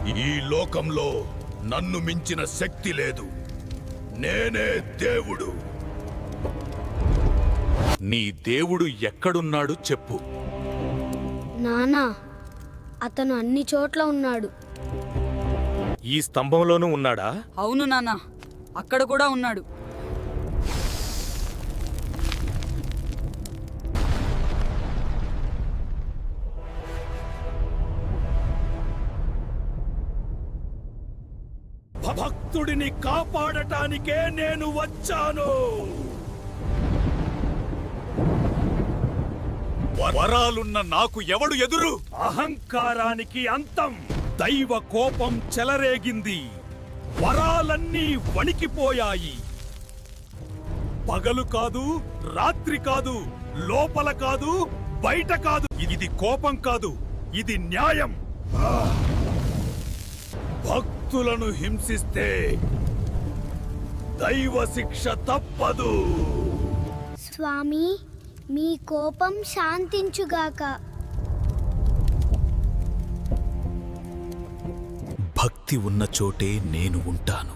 ఈ లోకంలో నన్ను మించిన శక్తి లేదు. నేనే దేవుడు. నీ దేవుడు ఎక్కడున్నాడు చెప్పు. నానా, అతను అన్ని చోట్ల ఉన్నాడు. ఈ స్తంభంలోనూ ఉన్నాడా? అవును నాన్న, అక్కడ కూడా ఉన్నాడు. భక్తుడిని కాపాడటానికే నేను వచ్చాను. వరాలున్న నాకు ఎవడు ఎదురు? అహంకారానికి అంతం. దైవ కోపం చెలరేగింది. వరాలన్నీ వణికిపోయాయి. పగలు కాదు, రాత్రి కాదు, లోపల కాదు, బయట కాదు. ఇది కోపం కాదు, ఇది న్యాయం. భక్తులను హింసిస్తే దైవ శిక్ష తప్పదు. స్వామి, మీ కోపం శాంతించుగాక. భక్తి ఉన్న చోటే నేను ఉంటాను.